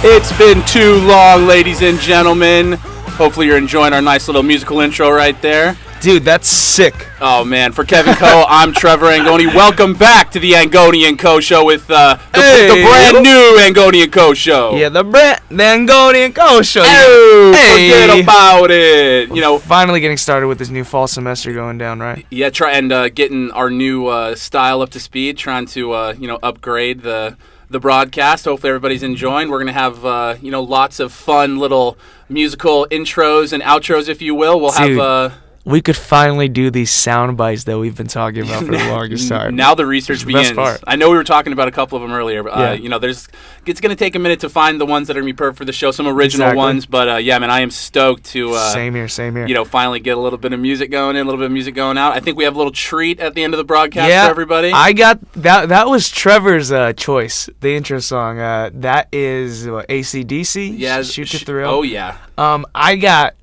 It's been too long, ladies and gentlemen. Hopefully you're enjoying our nice little musical intro right there. Dude, that's sick. Oh, man. For Kevin Co., I'm Trevor Angone. Welcome back to the Angone & Co. Show with the brand new Angone & Co. Show. Yeah, the Angone & Co. Show. Forget about it. We're finally getting started with this new fall semester going down, right? Yeah, getting our new style up to speed, trying to, upgrade the broadcast. Hopefully everybody's enjoying. We're going to have, lots of fun little musical intros and outros, if you will. We could finally do these sound bites that we've been talking about for the longest time. Now the research begins. I know we were talking about a couple of them earlier, but it's going to take a minute to find the ones that are going to be perfect for the show, some original ones, but man, I am stoked to same here. Finally get a little bit of music going in, a little bit of music going out. I think we have a little treat at the end of the broadcast for everybody. I got that was Trevor's choice, the intro song. That is AC/DC. Yeah, Shoot to Thrill. Oh yeah. I got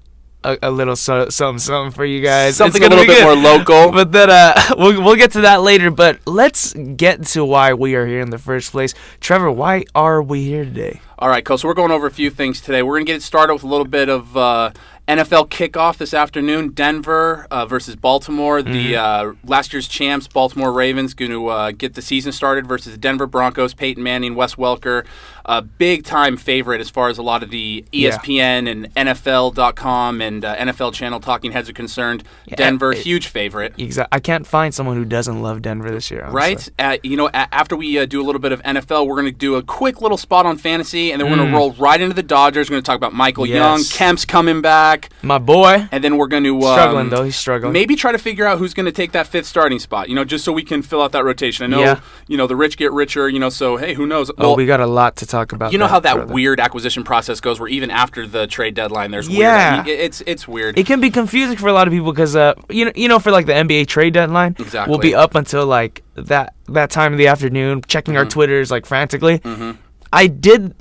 a little something for you guys. Something a little bit more local. But then we'll get to that later. But let's get to why we are here in the first place. Trevor, why are we here today? All right, Cole, so we're going over a few things today. We're going to get it started with a little bit of NFL kickoff this afternoon. Denver versus Baltimore. The last year's champs, Baltimore Ravens, going to get the season started versus the Denver Broncos. Peyton Manning, Wes Welker, a big-time favorite as far as a lot of the ESPN and NFL.com and NFL channel talking heads are concerned. Yeah, Denver, huge favorite. Exactly. I can't find someone who doesn't love Denver this year. Honestly. Right? After we do a little bit of NFL, we're going to do a quick little spot on fantasy, and then we're going to roll right into the Dodgers. We're going to talk about Michael Young. Kemp's coming back. My boy. And then we're going to... struggling, though. He's struggling. Maybe try to figure out who's going to take that fifth starting spot, just so we can fill out that rotation. I know, the rich get richer, so, hey, who knows? Well, we got a lot to talk about. You know how that weird acquisition process goes where even after the trade deadline, there's weird... It's weird. It can be confusing for a lot of people because, for like the NBA trade deadline, we'll be up until like that time of the afternoon checking our Twitters like frantically. Mm-hmm.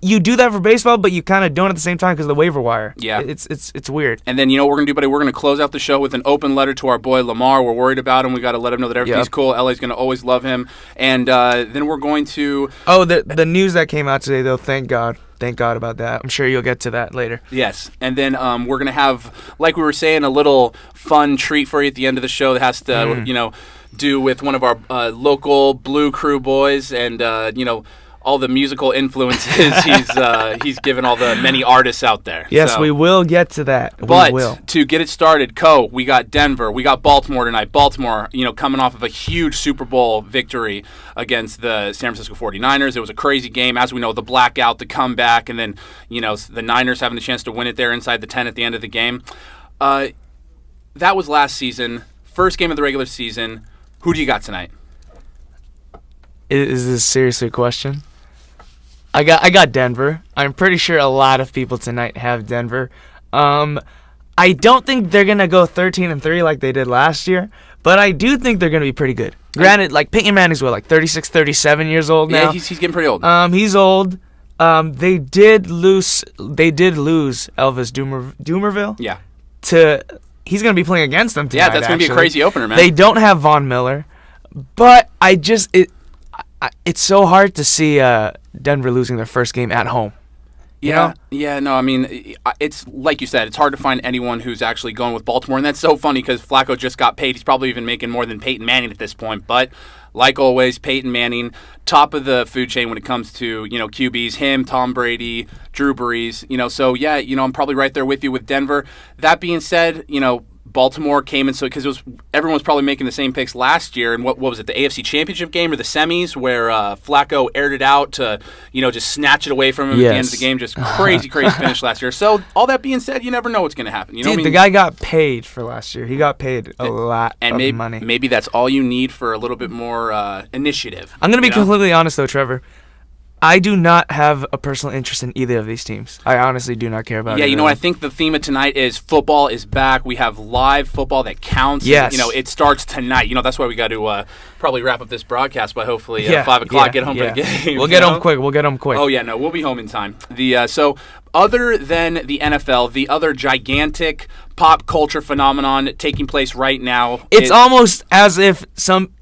You do that for baseball, but you kind of don't at the same time because of the waiver wire. Yeah. It's weird. And then, what we're going to do, buddy, we're going to close out the show with an open letter to our boy Lamar. We're worried about him. We got to let him know that everything's cool. LA's going to always love him. And then we're going to... Oh, the news that came out today, though, thank God. Thank God about that. I'm sure you'll get to that later. Yes. And then we're going to have, like we were saying, a little fun treat for you at the end of the show that has to, do with one of our local Blue Crew boys and, all the musical influences he's given all the many artists out there. Yes, we will get to that. But to get it started, we got Denver, we got Baltimore tonight. Baltimore, coming off of a huge Super Bowl victory against the San Francisco 49ers. It was a crazy game. As we know, the blackout, the comeback, and then, the Niners having the chance to win it there inside the 10 at the end of the game. That was last season. First game of the regular season. Who do you got tonight? Is this seriously a question? I got Denver. I'm pretty sure a lot of people tonight have Denver. I don't think they're gonna go 13-3 like they did last year, but I do think they're gonna be pretty good. Granted, like Peyton Manning's 36, 37 years old now. Yeah, he's getting pretty old. He's old. They did lose Elvis Doomerville. Yeah. He's gonna be playing against them tonight. Yeah, that's gonna be a crazy opener, man. They don't have Von Miller, but it's so hard to see Denver losing their first game at home. Yeah, no, I mean, it's like you said, it's hard to find anyone who's actually going with Baltimore, and that's so funny because Flacco just got paid. He's probably even making more than Peyton Manning at this point, but like always, Peyton Manning, top of the food chain when it comes to, QBs, him, Tom Brady, Drew Brees, so yeah, I'm probably right there with you with Denver. That being said, Baltimore came in because everyone was probably making the same picks last year, and what was it, the AFC Championship game or the semis where Flacco aired it out to just snatch it away from him at the end of the game. Just crazy finish last year. So all that being said, you never know what's going to happen. Dude, the guy got paid for last year. He got paid a lot of money. Maybe that's all you need for a little bit more initiative. I'm going to be completely honest though, Trevor. I do not have a personal interest in either of these teams. I honestly do not care about it. Yeah, I think the theme of tonight is football is back. We have live football that counts. Yes. It starts tonight. That's why we got to probably wrap up this broadcast by hopefully 5 o'clock, get home for the game. We'll get home quick. Oh, yeah, no, we'll be home in time. So other than the NFL, the other gigantic pop culture phenomenon taking place right now. It's almost as if some...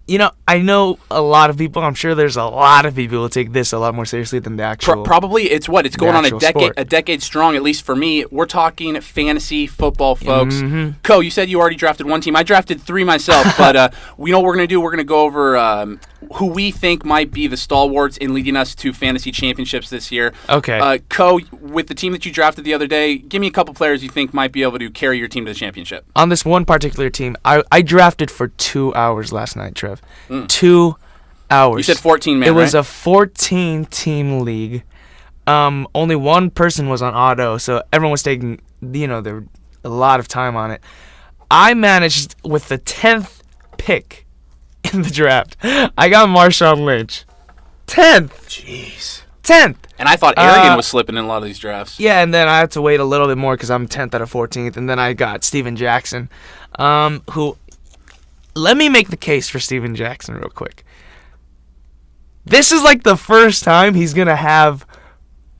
I know a lot of people. I'm sure there's a lot of people who take this a lot more seriously than the actual. Probably it's going on sport. a decade strong. At least for me, we're talking fantasy football, folks. Mm-hmm. Co, you said you already drafted one team. I drafted 3 myself, but we know what we're gonna do. We're gonna go over who we think might be the stalwarts in leading us to fantasy championships this year. Okay. Co, with the team that you drafted the other day, give me a couple players you think might be able to carry your team to the championship. On this one particular team, I drafted for 2 hours last night, Trev. 2 hours. You said 14 man. It was right? a 14-team league. Only one person was on auto, so everyone was taking a lot of time on it. I managed with the 10th pick in the draft. I got Marshawn Lynch. 10th. Jeez. 10th. And I thought Arian was slipping in a lot of these drafts. Yeah, and then I had to wait a little bit more because I'm 10th out of 14th, and then I got Steven Jackson, who. Let me make the case for Steven Jackson real quick. This is like the first time he's going to have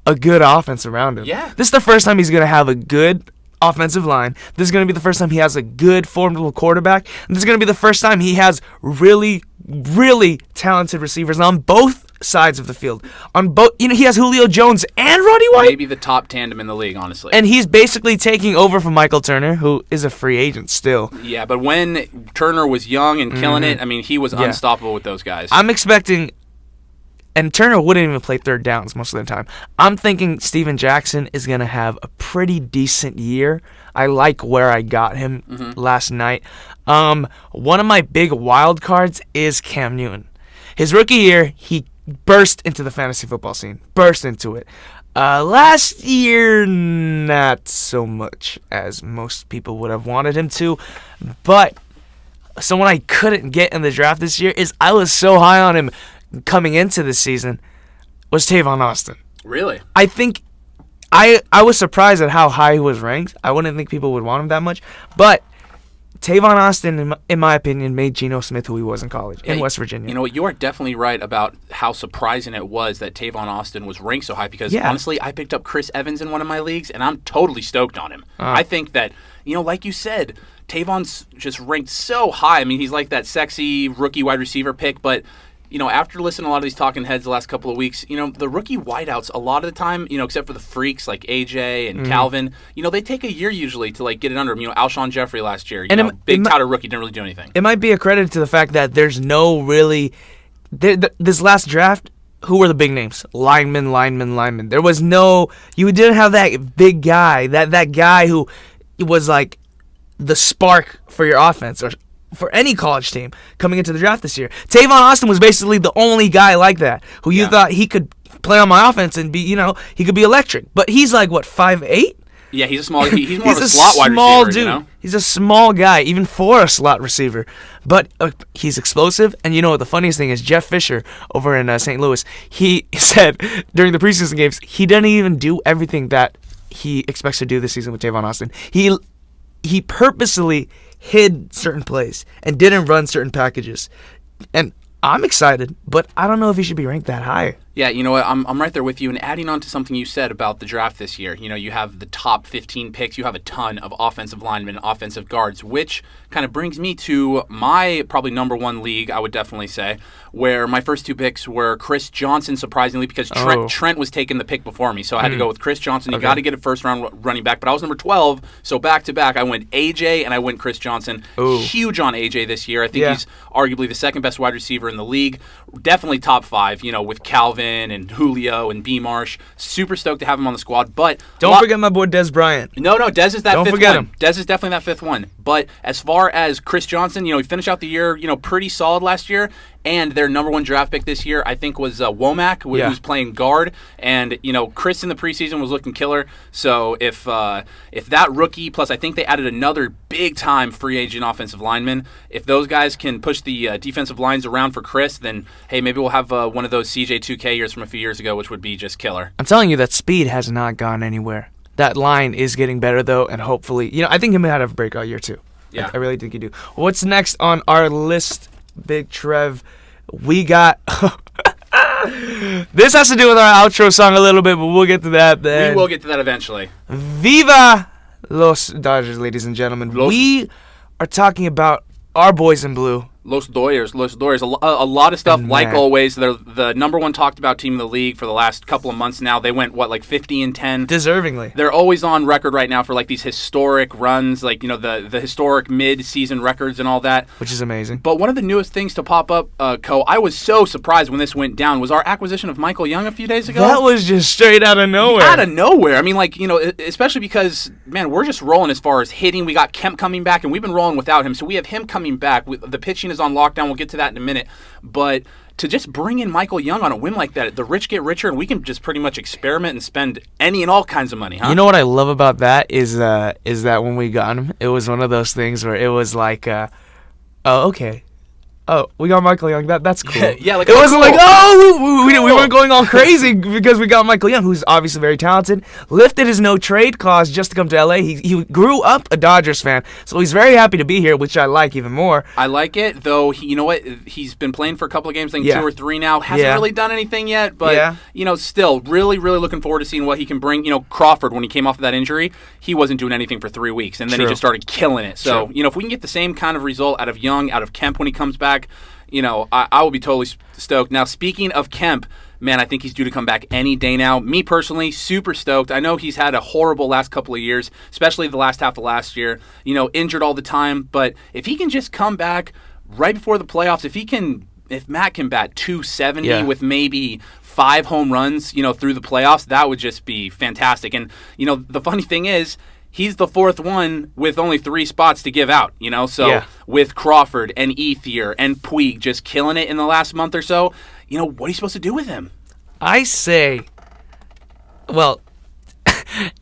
a good offense around him. Yeah. This is the first time he's going to have a good offensive line. This is going to be the first time he has a good, formidable quarterback. And this is going to be the first time he has really, really talented receivers on both sides of the field. On both, he has Julio Jones and Roddy White. Maybe the top tandem in the league, honestly. And he's basically taking over from Michael Turner, who is a free agent still. Yeah, but when Turner was young and killing it, I mean, he was unstoppable with those guys. I'm expecting, and Turner wouldn't even play third downs most of the time. I'm thinking Steven Jackson is going to have a pretty decent year. I like where I got him last night. One of my big wild cards is Cam Newton. His rookie year, he burst into the fantasy football scene. Burst into it. Last year, not so much as most people would have wanted him to. But someone I couldn't get in the draft this year is I was so high on him coming into this season was Tavon Austin. Really? I think I was surprised at how high he was ranked. I wouldn't think people would want him that much. But Tavon Austin, in my opinion, made Geno Smith who he was in college, in West Virginia. You know what? You are definitely right about how surprising it was that Tavon Austin was ranked so high because, honestly, I picked up Chris Evans in one of my leagues, and I'm totally stoked on him. I think that, like you said, Tavon's just ranked so high. I mean, he's like that sexy rookie wide receiver pick, but after listening to a lot of these talking heads the last couple of weeks, the rookie wideouts, a lot of the time, except for the freaks like AJ and Calvin, they take a year usually to get it under him. Alshon Jeffrey last year, big touter rookie, didn't really do anything. It might be a credit to the fact that there's no really this last draft. Who were the big names? Lineman. There was no. You didn't have that big guy, that guy who was like the spark for your offense or for any college team coming into the draft this year. Tavon Austin was basically the only guy like that who you thought he could play on my offense and be, he could be electric. But he's like, what, 5'8"? Yeah, he's a small. He's more of a slot wide receiver. Dude. He's a small guy, even for a slot receiver. But he's explosive. And the funniest thing is Jeff Fisher over in St. Louis. He said during the preseason games he didn't even do everything that he expects to do this season with Tavon Austin. He purposely hid certain plays and didn't run certain packages. And I'm excited, but I don't know if he should be ranked that high. Yeah, you know what? I'm right there with you. And adding on to something you said about the draft this year, you have the top 15 picks. You have a ton of offensive linemen, offensive guards, which kind of brings me to my probably number one league, I would definitely say, where my first 2 picks were Chris Johnson, surprisingly, because Trent was taking the pick before me. So I had to go with Chris Johnson. You got to get a first-round running back. But I was number 12, so back-to-back, I went AJ and I went Chris Johnson. Huge on AJ this year. I think he's arguably the second-best wide receiver in the league. Definitely top 5, with Calvin and Julio and B. Marsh. Super stoked to have him on the squad. But don't forget my boy Dez Bryant. No, Dez is that don't fifth forget one. Him. Dez is definitely that 5th one. But as far as Chris Johnson, he finished out the year, pretty solid last year. And their number 1 draft pick this year, I think, was Womack, who's playing guard. And, Chris in the preseason was looking killer. So if that rookie, plus I think they added another big-time free agent offensive lineman, if those guys can push the defensive lines around for Chris, then, hey, maybe we'll have one of those CJ2K years from a few years ago, which would be just killer. I'm telling you that speed has not gone anywhere. That line is getting better, though, and hopefully, I think he might have a breakout year, too. Yeah. I really think you do. What's next on our list, Big Trev? We got... This has to do with our outro song a little bit, but we'll get to that then. We will get to that eventually. Viva Los Dodgers, ladies and gentlemen. We are talking about our boys in blue. Los Doyers. A lot of stuff, And like man. always. They're the number one talked about team in the league for the last couple of months now. They went, 50-10? Deservingly. They're always on record right now for, these historic runs, the historic mid-season records and all that. Which is amazing. But one of the newest things to pop up, I was so surprised when this went down, was our acquisition of Michael Young a few days ago. That was just straight out of nowhere. Out of nowhere. I mean, especially because, man, we're just rolling as far as hitting. We got Kemp coming back, and we've been rolling without him. So we have him coming back. The pitching is on lockdown. We'll get to that in a minute. But to just bring in Michael Young on a whim like that, the rich get richer, and we can just pretty much experiment and spend any and all kinds of money, huh? You know what I love about that is that when we got him, it was one of those things where it was like, oh, okay. Oh, we got Michael Young. That's cool. Yeah, it wasn't like, oh, we weren't going all crazy because we got Michael Young, who's obviously very talented. Lifted his no-trade clause just to come to LA. He grew up a Dodgers fan, so he's very happy to be here, which I like even more. I like it, though. You know what? He's been playing for a couple of games, I think 2 or 3 now. Hasn't really done anything yet, but still, really, really looking forward to seeing what he can bring. Crawford, when he came off of that injury, he wasn't doing anything for 3 weeks, and then he just started killing it. So, if we can get the same kind of result out of Young, out of Kemp when he comes back, I will be totally stoked. Now, speaking of Kemp, man, I think he's due to come back any day now. Me personally, super stoked. I know he's had a horrible last couple of years, especially the last half of last year, injured all the time. But if he can just come back right before the playoffs, if Matt can bat 270 with maybe 5 home runs, through the playoffs, that would just be fantastic. And, the funny thing is, he's the 4th one with only 3 spots to give out, So with Crawford and Ethier and Puig just killing it in the last month or so, what are you supposed to do with him? I say, well,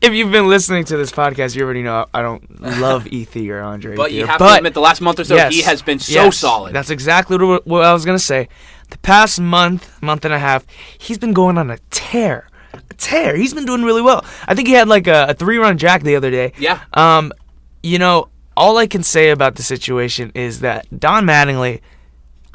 if you've been listening to this podcast, you already know I don't love Ethier, Andre. But you have to admit, the last month or so, he has been so solid. That's exactly what I was going to say. The past month and a half, he's been going on a tear. He's been doing really well. I think he had like a 3-run jack the other day. Yeah. All I can say about the situation is that Don Mattingly,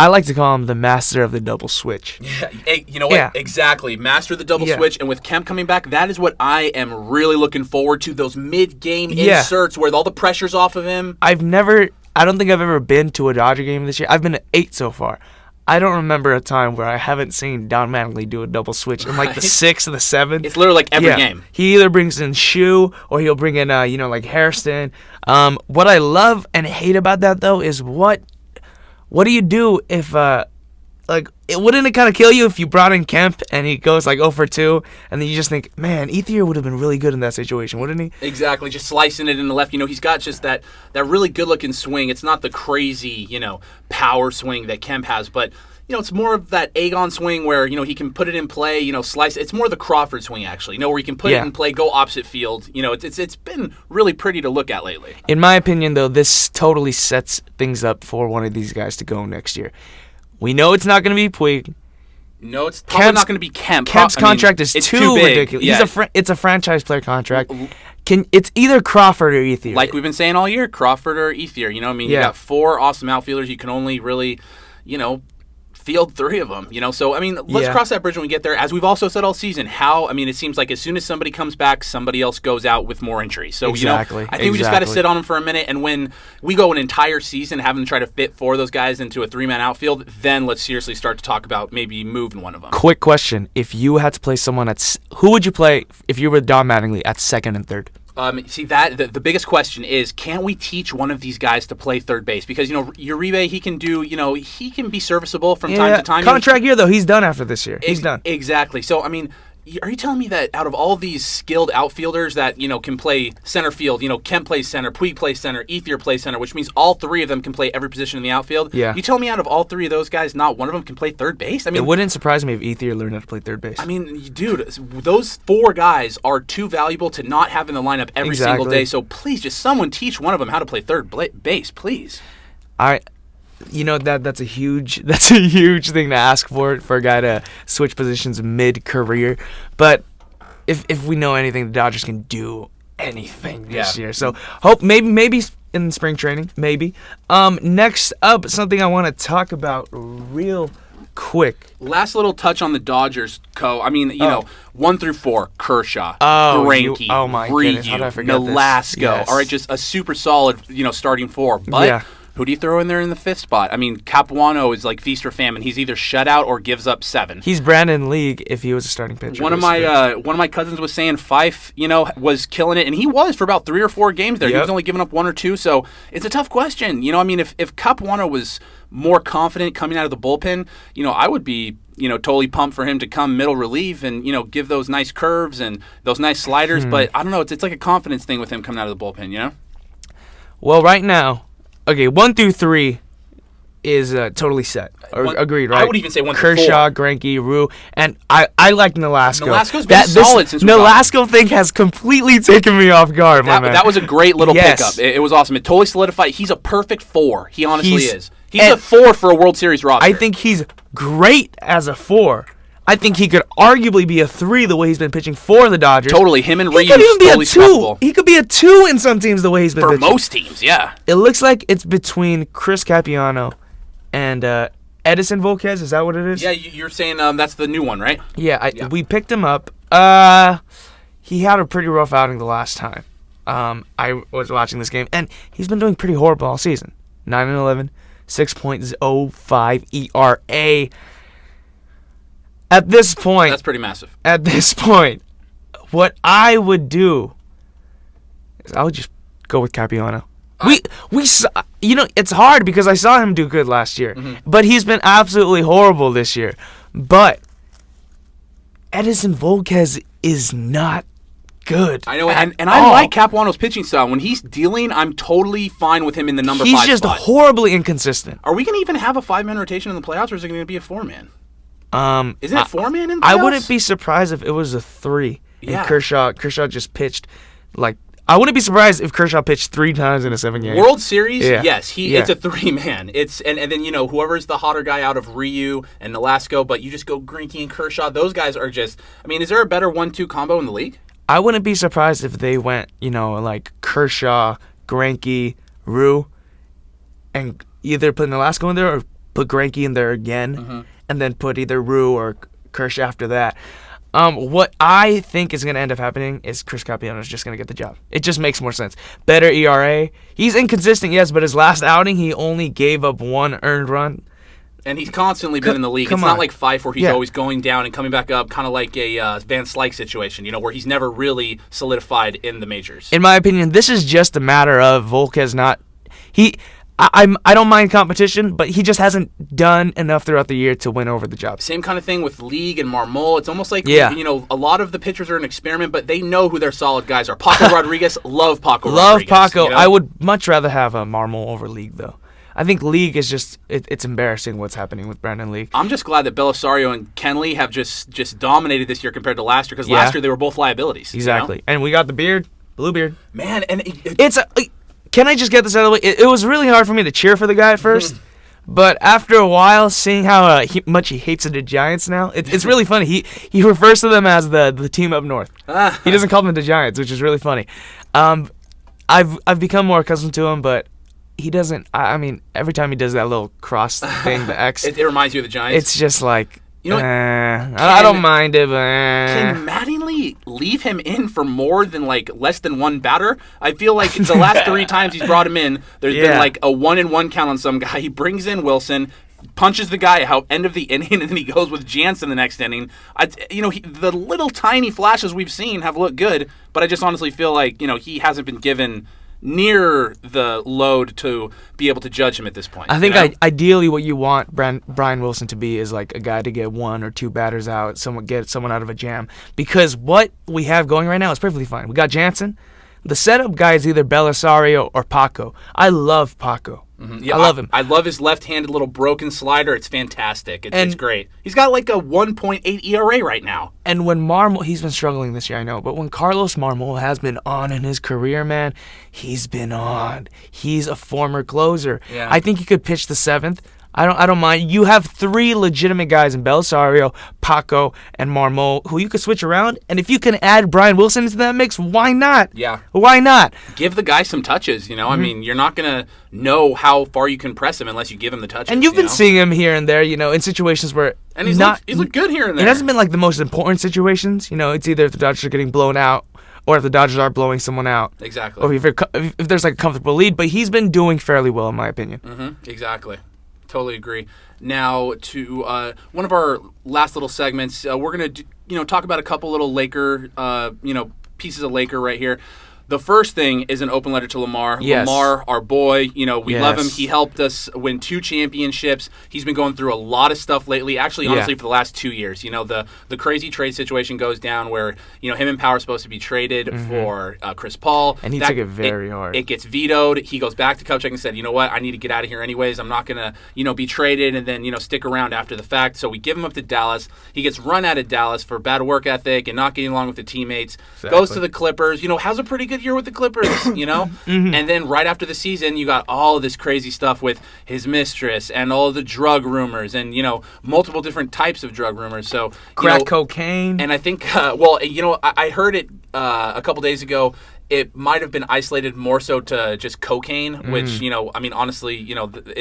I like to call him the master of the double switch. Yeah, you know what? Yeah. Exactly. Master of the double switch. And with Kemp coming back, that is what I am really looking forward to, those mid-game inserts where all the pressure's off of him. I don't think I've ever been to a Dodger game this year. I've been to 8 so far. I don't remember a time where I haven't seen Don Mattingly do a double switch in like the 6th or the 7th. It's literally like every game. He either brings in Shu or he'll bring in, like Hairston. What I love and hate about that though is what do you do if wouldn't it kind of kill you if you brought in Kemp and he goes like 0 for 2 and then you just think, man, Ethier would have been really good in that situation, wouldn't he? Exactly, just slicing it in the left. He's got just that really good-looking swing. It's not the crazy, power swing that Kemp has, but it's more of that Angone swing where, he can put it in play, slice. It's more the Crawford swing, actually, where he can put it in play, go opposite field. It's been really pretty to look at lately. In my opinion, though, this totally sets things up for one of these guys to go next year. We know it's not going to be Puig. No, it's probably not going to be Kemp. Kemp's contract is too big. Ridiculous. Yeah. It's a franchise player contract. It's either Crawford or Ethier. Like we've been saying all year, Crawford or Ethier. You got 4 awesome outfielders. You can only really, field 3 of them, So, let's cross that bridge when we get there. As we've also said all season, it seems like as soon as somebody comes back, somebody else goes out with more injuries. So, I think we just got to sit on them for a minute. And when we go an entire season having to try to fit 4 of those guys into a 3-man outfield, then let's seriously start to talk about maybe moving one of them. Quick question. If you had to play someone who would you play if you were Don Mattingly at 2nd and 3rd? The biggest question is, can't we teach one of these guys to play third base? Because, Uribe, he can do, he can be serviceable from time to time. Contract year, though. He's done after this year. He's done. Exactly. So, are you telling me that out of all these skilled outfielders that, can play center field, Kemp plays center, Puig plays center, Ethier plays center, which means all 3 of them can play every position in the outfield? Yeah. You tell me out of all 3 of those guys, not one of them can play third base? It wouldn't surprise me if Ethier learned how to play third base. Dude, those 4 guys are too valuable to not have in the lineup every single day. So please, just someone teach one of them how to play third base, please. That's a huge thing to ask for a guy to switch positions mid-career. But if we know anything, the Dodgers can do anything this year. So hope maybe in spring training, maybe. Next up, something I want to talk about real quick. Last little touch on the Dodgers, 1 through 4, Kershaw, Greinke, Ryu, Nolasco. Yes. All right, just a super solid, starting 4. But Who do you throw in there in the 5th spot? I mean, Capuano is like feast or famine. He's either shutout or gives up 7. He's Brandon League if he was a starting pitcher. One of my cousins was saying Fife, was killing it, and he was for about 3 or 4 games there. He was only giving up 1 or 2, so it's a tough question. I mean, if Capuano was more confident coming out of the bullpen, I would be totally pumped for him to come middle relief and, give those nice curves and those nice sliders. But I don't know. It's like a confidence thing with him coming out of the bullpen, Well, right now, okay, 1 through 3 is totally set. Agreed, right? I would even say 1 through 4. Kershaw, Greinke, Rue, and I like Nolasco. Nolasco's been solid since we got Nolasco thing has completely taken me off guard, my man. That was a great little pickup. It was awesome. It totally solidified. He's a perfect 4. He honestly is. He's a 4 for a World Series roster. I think he's great as a 4. I think he could arguably be a 3 the way he's been pitching for the Dodgers. Totally. Him and Reeves could even be totally a 2. swappable. He could be a 2 in some teams the way he's been pitching. For most teams, yeah. It looks like it's between Chris Capuano and Edison Volquez. Is that what it is? Yeah, you're saying that's the new one, right? Yeah, we picked him up. He had a pretty rough outing the last time I was watching this game, and he's been doing pretty horrible all season. 9-11, 6.05 ERA. At this point, that's pretty massive. At this point, what I would do is I would just go with Capuano. We saw, it's hard because I saw him do good last year, but he's been absolutely horrible this year. But Edison Volquez is not good. I know, and I like Capuano's pitching style. When he's dealing, I'm totally fine with him in the number 5 spot. He's just horribly inconsistent. Are we going to even have a 5-man rotation in the playoffs, or is it going to be a 4-man? Isn't it 4-man in the playoffs? I wouldn't be surprised if it was a 3. Yeah. And Kershaw just pitched like. I wouldn't be surprised if Kershaw pitched 3 times in a 7-game. World Series, yeah. Yes, it's a 3-man. It's and then whoever's the hotter guy out of Ryu and Nolasco, but you just go Greinke and Kershaw. Those guys are just. I mean, is there a better 1-2 combo in the league? I wouldn't be surprised if they went, like Kershaw, Greinke, Ryu, and either put Nolasco in there or put Greinke in there again, and then put either Ryu or Kershaw after that. What I think is going to end up happening is Chris Capuano is just going to get the job. It just makes more sense. Better ERA. He's inconsistent, yes, but his last outing, he only gave up 1 earned run. And he's constantly been in the league. It's not like Fife where he's always going down and coming back up, kind of like a Van Slyke situation, where he's never really solidified in the majors. In my opinion, this is just a matter of Volquez not... I don't mind competition, but he just hasn't done enough throughout the year to win over the job. Same kind of thing with League and Marmol. It's almost like, a lot of the pitchers are an experiment, but they know who their solid guys are. Paco Rodriguez, love Paco Rodriguez. Love Paco. I would much rather have a Marmol over League, though. I think League is just, it's embarrassing what's happening with Brandon League. I'm just glad that Belisario and Kenley have just dominated this year compared to last year, because last year they were both liabilities. Exactly. And we got the beard, blue beard. Man, and can I just get this out of the way? It was really hard for me to cheer for the guy at first, but after a while, seeing how much he hates the Giants now, it's really funny. He refers to them as the team up north. He doesn't call them the Giants, which is really funny. I've become more accustomed to him, but he doesn't. I mean, every time he does that little cross thing, the X, it reminds you of the Giants. It's just like. I don't mind it, but can Mattingly leave him in for more than less than 1 batter? I feel like the last 3 times he's brought him in, there's been a 1-1 count on some guy. He brings in Wilson, punches the guy out end of the inning, and then he goes with Jansen the next inning. The little tiny flashes we've seen have looked good, but I just honestly feel like he hasn't been given near the load to be able to judge him at this point. I think ideally what you want Brian Wilson to be is like a guy to get 1 or 2 batters out, get someone out of a jam. Because what we have going right now is perfectly fine. We got Jansen. The setup guy is either Belisario or Paco. I love Paco. Yeah, I love him. I love his left-handed little broken slider. It's fantastic. It's great. He's got like a 1.8 ERA right now. And when Marmol, he's been struggling this year, I know, but when Carlos Marmol has been on in his career, man, he's been on. He's a former closer. Yeah. I think he could pitch the 7th. I don't mind. You have 3 legitimate guys in Belisario, Paco, and Marmol who you could switch around. And if you can add Brian Wilson into that mix, why not? Yeah. Why not? Give the guy some touches, I mean, you're not going to know how far you can press him unless you give him the touches. And you've been seeing him here and there, in situations where... And he's looked good here and there. It hasn't been like the most important situations. It's either if the Dodgers are getting blown out or if the Dodgers are blowing someone out. Exactly. Or if there's like a comfortable lead. But he's been doing fairly well, in my opinion. Mm-hmm. Exactly. Totally agree. Now to one of our last little segments, we're gonna talk about a couple little Laker pieces of Laker right here. The first thing is an open letter to Lamar. Yes. Lamar, our boy, we love him. Yes. He helped us win 2 championships. He's been going through a lot of stuff lately. Actually, honestly, for the last 2 years. The crazy trade situation goes down where, him and Power are supposed to be traded for Chris Paul. And he took it very hard. It gets vetoed. He goes back to Kupchak and said, you know what, I need to get out of here anyways. I'm not going to, be traded and then, stick around after the fact. So we give him up to Dallas. He gets run out of Dallas for bad work ethic and not getting along with the teammates. Exactly. Goes to the Clippers. Has a pretty good year with the Clippers. And then right after the season, you got all of this crazy stuff with his mistress and all of the drug rumors and, multiple different types of drug rumors. So crack cocaine. And I think, I heard it a couple days ago. It might have been isolated more so to just cocaine, which, honestly,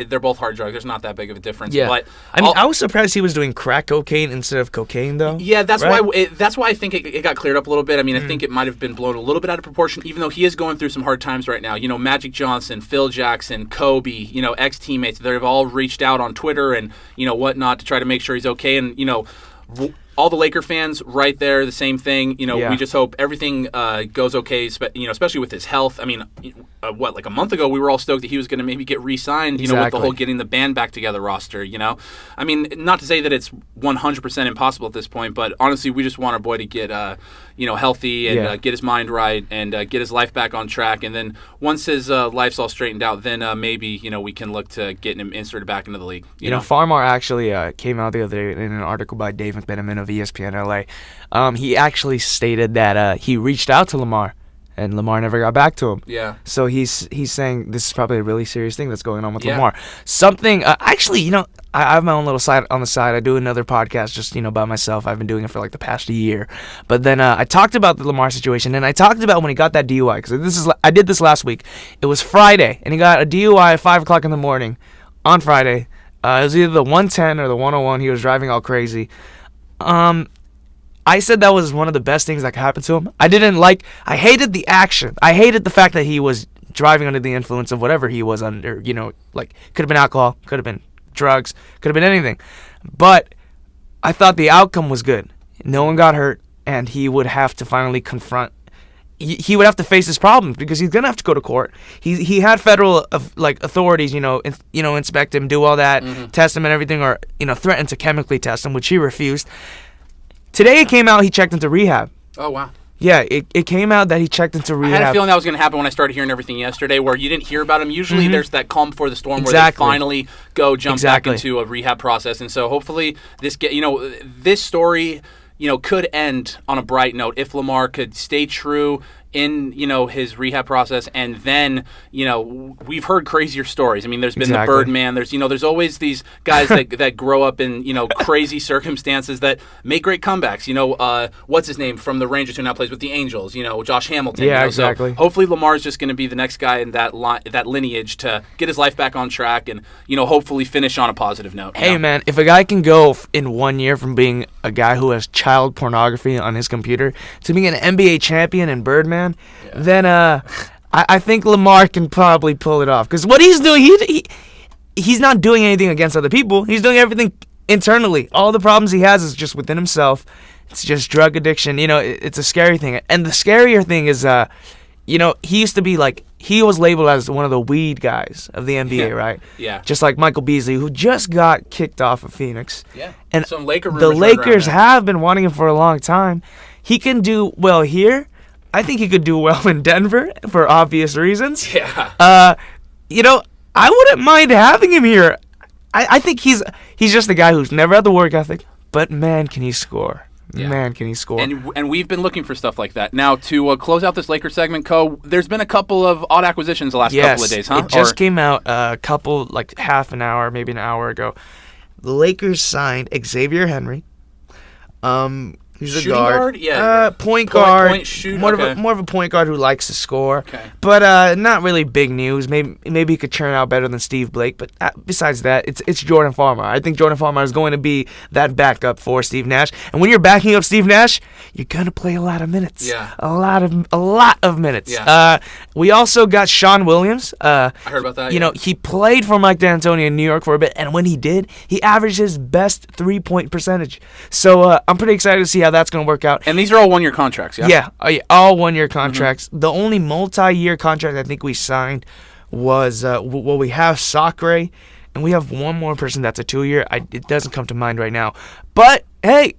they're both hard drugs. There's not that big of a difference. Yeah. But I was surprised he was doing crack cocaine instead of cocaine, though. Yeah, that's right? why I think it got cleared up a little bit. I think it might have been blown a little bit out of proportion, even though he is going through some hard times right now. Magic Johnson, Phil Jackson, Kobe, ex-teammates, they've all reached out on Twitter and, whatnot to try to make sure he's okay. And, all the Laker fans right there, the same thing. We just hope everything goes okay, especially with his health. Like a month ago, we were all stoked that he was going to maybe get re-signed, Exactly. with the whole getting the band back together roster, not to say that it's 100% impossible at this point, but honestly, we just want our boy to get, healthy and get his mind right and get his life back on track. And then once his life's all straightened out, then maybe, we can look to getting him inserted back into the league. Farmar actually came out the other day in an article by Dave McMenamin of ESPN LA. He actually stated that he reached out to Lamar, and Lamar never got back to him. Yeah. So he's saying this is probably a really serious thing that's going on with Lamar. Something, actually, I have my own little side on the side. I do another podcast just, by myself. I've been doing it for like the past year. But then I talked about the Lamar situation, and I talked about when he got that DUI, because I did this last week. It was Friday, and he got a DUI at 5 o'clock in the morning on Friday. It was either the 110 or the 101. He was driving all crazy. I said that was one of the best things that could happen to him. I hated the action. I hated the fact that he was driving under the influence of whatever he was under, could have been alcohol, could have been drugs, could have been anything. But I thought the outcome was good. No one got hurt, and he would have to finally confront. He would have to face his problems because he's gonna have to go to court. He had federal authorities, inspect him, do all that, test him and everything, or threaten to chemically test him, which he refused. Today it came out he checked into rehab. Oh wow. Yeah, it came out that he checked into rehab. I had a feeling that was going to happen when I started hearing everything yesterday, where you didn't hear about him. Usually there's that calm before the storm where they finally jump back into a rehab process. And so hopefully this story, could end on a bright note if Lamar could stay true in his rehab process, and then we've heard crazier stories. There's been the Birdman. There's always these guys that grow up in crazy circumstances that make great comebacks. What's his name from the Rangers who now plays with the Angels? Josh Hamilton. Yeah, exactly. So hopefully Lamar's just going to be the next guy in that lineage to get his life back on track and hopefully finish on a positive note. Hey man, if a guy can go in 1 year from being a guy who has child pornography on his computer to being an NBA champion and Birdman, then I think Lamar can probably pull it off. Because what he's doing, he's not doing anything against other people. He's doing everything internally. All the problems he has is just within himself. It's just drug addiction. It's a scary thing. And the scarier thing is, he used to be he was labeled as one of the weed guys of the NBA, right? Yeah. Just like Michael Beasley, who just got kicked off of Phoenix. Yeah. And some Laker rumors the Lakers have been wanting him for a long time. He can do well here. I think he could do well in Denver for obvious reasons. Yeah. I wouldn't mind having him here. I think he's just a guy who's never had the work ethic, but man, can he score. Yeah. Man, can he score. And we've been looking for stuff like that. Now, to close out this Lakers segment, there's been a couple of odd acquisitions the last couple of days, huh? It just came out a couple, half an hour, maybe an hour ago. The Lakers signed Xavier Henry, He's a Shooting guard. Yeah. Point guard. Point shoot. More Okay. of a point guard who likes to score. Okay. But not really big news. Maybe he could turn out better than Steve Blake. But besides that, it's Jordan Farmer. I think Jordan Farmer is going to be that backup for Steve Nash. And when you're backing up Steve Nash, you're gonna play a lot of minutes. Yeah. A lot of minutes. Yeah. We also got Sean Williams. I heard about that. You know, he played for Mike D'Antoni in New York for a bit, and when he did, he averaged his best 3-point percentage. So I'm pretty excited to see how that's going to work out. And these are all one-year contracts, yeah? Yeah, all one-year contracts. Mm-hmm. The only multi-year contract I think we signed was, we have Sacre, and we have one more person that's a 2-year. It doesn't come to mind right now. But, hey,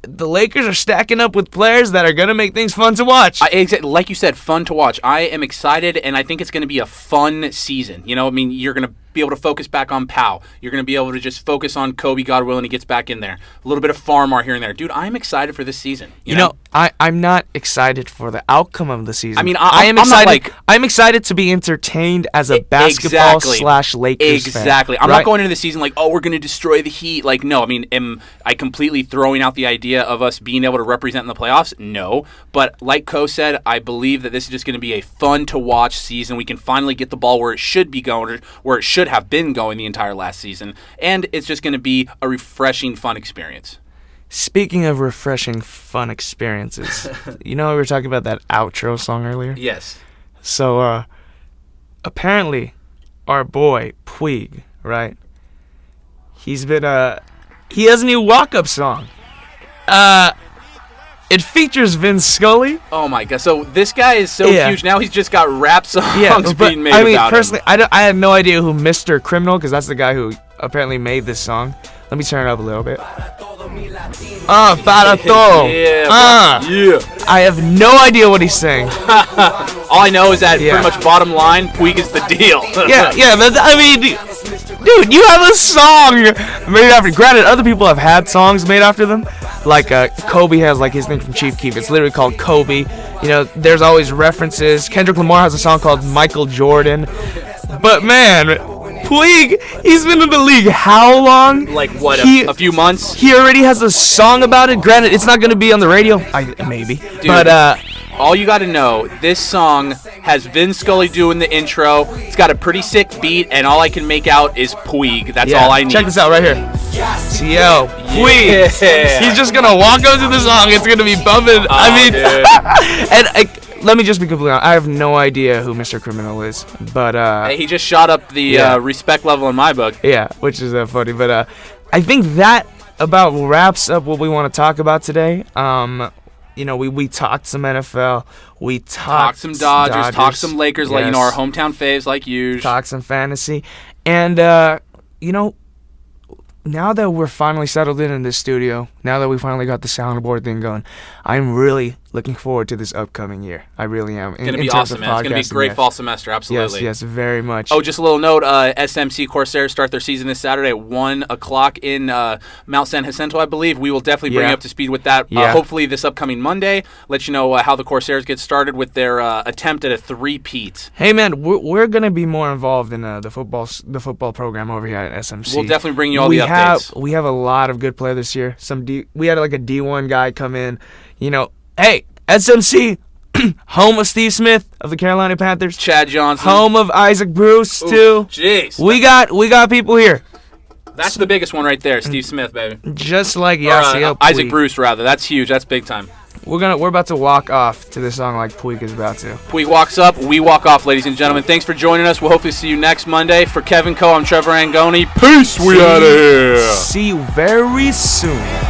the Lakers are stacking up with players that are going to make things fun to watch. Like you said, fun to watch. I am excited, and I think it's going to be a fun season. You know, I mean, you're going to be able to focus back on Powell. You're going to be able to just focus on Kobe, God willing, he gets back in there. A little bit of Farmar here and there. Dude, I'm excited for this season. You know? I'm not excited for the outcome of the season. I mean, I am excited. I'm I'm excited to be entertained as a basketball / Lakers fan. Exactly. I'm not going into the season like, we're going to destroy the Heat. Like, no. I mean, am I completely throwing out the idea of us being able to represent in the playoffs? No. But like Ko said, I believe that this is just going to be a fun-to-watch season. We can finally get the ball where it should be going, or where it should have been going the entire last season. And it's just going to be a refreshing, fun experience. Speaking of refreshing, fun experiences, we were talking about that outro song earlier? Yes. So, apparently, our boy, Puig, right? He has a new walk-up song. It features Vince Scully. Oh my god! So this guy is so huge now. He's just got rap songs being made. I mean, about personally, him. I had no idea who Mr. Criminal, because that's the guy who apparently made this song. Let me turn it up a little bit. Para todo. Yeah. I have no idea what he's saying. All I know is that pretty much bottom line, Puig is the deal. yeah. I mean, dude, you have a song made after. Granted, other people have had songs made after them. Like Kobe has his thing from Chief Keef. It's literally called Kobe. There's always references. Kendrick Lamar has a song called Michael Jordan. But man, Puig, he's been in the league how long? Like what? A few months. He already has a song about it. Granted, it's not going to be on the radio. Maybe. Dude, but all you got to know, this song has Vin Scully doing the intro. It's got a pretty sick beat, and all I can make out is Puig. That's all I need. Check this out right here. Yo, Puig. Yeah. He's just gonna walk up to the song. It's gonna be bumping. And let me just be completely honest. I have no idea who Mr. Criminal is, but he just shot up the respect level in my book. Yeah, which is funny. But I think that about wraps up what we want to talk about today. We talked some NFL. We talked some Dodgers. Talked some Lakers. Yes. Our hometown faves like usual. Talked some fantasy. And, now that we're finally settled in this studio, now that we finally got the soundboard thing going, I'm really looking forward to this upcoming year. I really am. It's going to be awesome, man. It's going to be a great fall semester, absolutely. Yes, very much. Oh, just a little note, SMC Corsairs start their season this Saturday at 1 o'clock in Mount San Jacinto, I believe. We will definitely bring you up to speed with that. Hopefully this upcoming Monday, let you know how the Corsairs get started with their attempt at a three-peat. Hey, man, we're going to be more involved in the football program over here at SMC. We'll definitely bring you all the updates. We have a lot of good players this year. We had a D1 guy come in. Hey, SMC, home of Steve Smith of the Carolina Panthers. Chad Johnson. Home of Isaac Bruce, too. Jeez. We got people here. That's the biggest one right there, Steve Smith, baby. Just like Yasiel Isaac Bruce, rather. That's huge. That's big time. We're about to walk off to this song like Puig is about to. Puig walks up, we walk off, ladies and gentlemen. Thanks for joining us. We'll hopefully see you next Monday. For Kevin Ko, I'm Trevor Angone. Peace. We out of here. See you very soon.